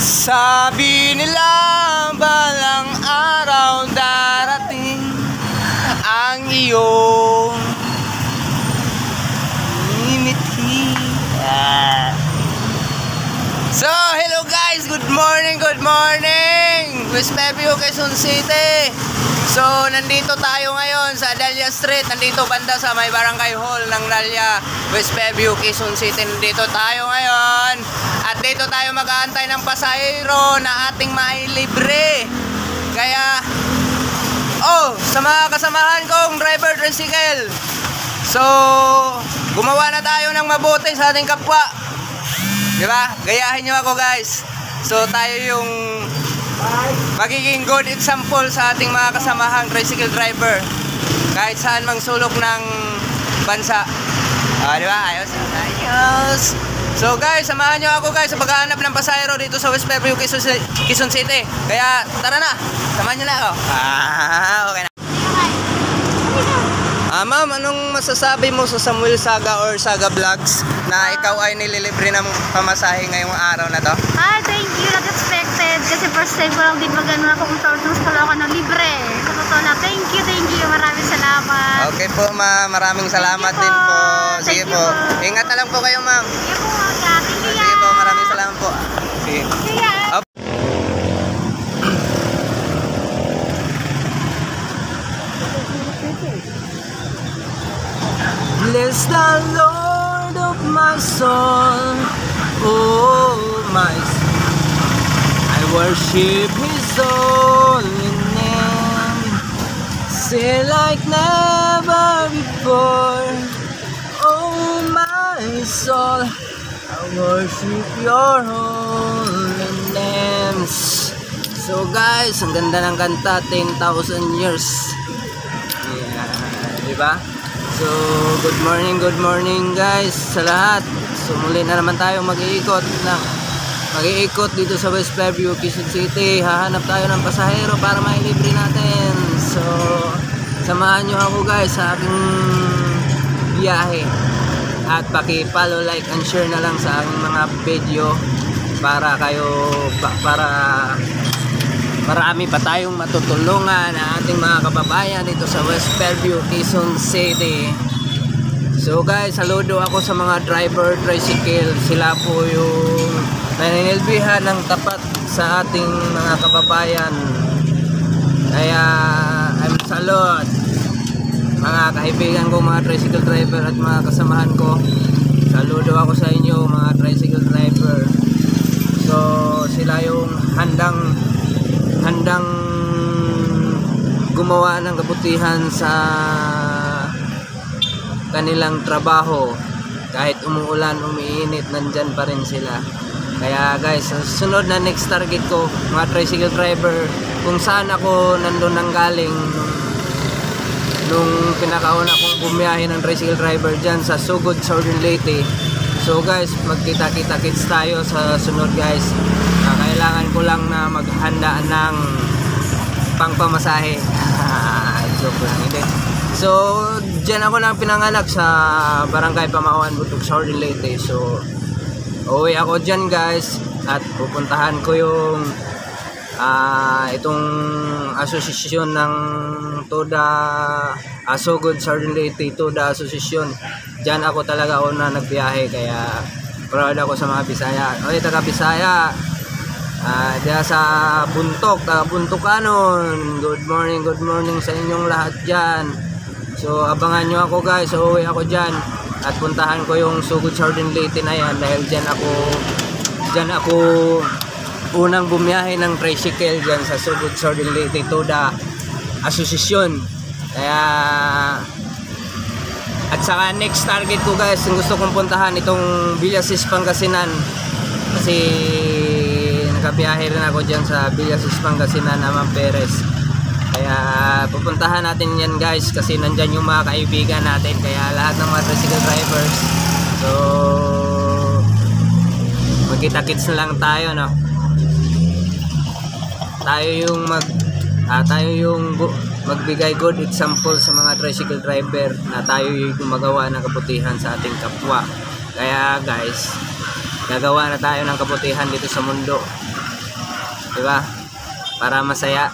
Sabi nila balang araw darating ang iyong ngiti. So, hello guys, good morning, West Pevio, Quezon City. So, nandito tayo ngayon sa Dahlia Street. Nandito banda sa may barangay hall ng Dahlia, West Pevio, Quezon City. Nandito tayo ngayon. At dito tayo mag-aantay ng pasahero na ating mailibre. Kaya, sa mga kasamahan kong driver tricycle. So, gumawa na tayo ng mabuti sa ating kapwa. Diba? Gayahin nyo ako guys. So, tayo yung magiging good example sa ating mga kasamahang tricycle driver kahit saan mang sulok ng bansa. Diba? Ayos. So guys, samahan nyo ako guys sa paghahanap ng pasahero dito sa West Pevio, Quezon City. Kaya tara na, samahan nyo na ako. Okay na. Ma'am, anong masasabi mo sa Samuel Saga or Saga Vlogs na ikaw ay nililibre ng pamasahe ngayong araw na to? Thank you, not expected. Kasi first time ko lang din mag-ano na kung tortons pala ako ng libre. Sa totoo na, thank you. Maraming salamat. Okay po ma'am, maraming salamat din po. Sige po. Ingat na lang po kayo ma'am. Sige po, thank you. Sige po, maraming salamat po. Sige. Bless the Lord of my soul, oh my soul. I worship His holy name, say like never before. Oh my soul, I worship Your holy names. So guys, ang ganda ng kanta, 10,000 years. Yeah, diba? So, good morning guys sa lahat. So, muli na naman tayo mag-iikot dito sa West Pevio, Quezon City. Hahanap tayo ng pasahero para mailibre natin. So, samahan nyo ako guys sa aking biyahe. At paki-follow, like, and share na lang sa aking mga video para marami pa tayong matutulungan na ating mga kababayan dito sa West Pevio, Quezon City. So guys, saludo ako sa mga driver tricycle. Sila po yung naninilbihan ng tapat sa ating mga kababayan. Kaya I'm salute mga kaibigan ko, mga tricycle driver at mga kasamahan ko. Saludo ako sa inyo mga tricycle driver. So sila yung handang gumawa ng kabutihan sa kanilang trabaho. Kahit umuulan, umiinit, nandyan pa rin sila. Kaya guys, sunod na next target ko, mga tricycle driver, kung saan ako nandun nang galing nung pinakauna kong bumiyahe ng tricycle driver dyan sa Sugod, Southern Leyte. So guys, magkita-kita-kits tayo sa sunod guys. Kailangan ko lang na maghanda ng pangpamasahe. Joke lang, hindi. So, dyan ako nang pinanganak sa Barangay Pamawan, Butuk, Southern Leyte. So, uwi ako dyan guys at pupuntahan ko yung itong asosasyon ng Toda Sugod, Southern Leyte, Toda Asosasyon. Dyan ako talaga una nagbiyahe, kaya proud ako sa mga Bisaya. Okay, taga Bisaya. Diya sa Buntokanon. Good morning sa inyong lahat dyan. So abangan nyo ako guys. So uwi ako dyan at puntahan ko yung Sugod, Southern Leyte na yan, dahil dyan ako unang bumiyahe ng tricycle dyan sa Sugod, Southern Leyte, Toda Asosasyon. Kaya at saka next target ko guys, gusto kong puntahan itong Villasis, Pangasinan, kasi nakabiyahe rin ako dyan sa Villasis, Pangasinan, Amang Perez. Kaya pupuntahan natin yan guys, kasi nandyan yung mga kaibigan natin. Kaya lahat ng mga tricycle drivers, so magkita-kits na lang tayo, no? Tayo yung magbigay good example sa mga tricycle driver na tayo yung gumagawa ng kabutihan sa ating kapwa. Kaya guys, gagawa na tayo ng kabutihan dito sa mundo. Diba? Para masaya.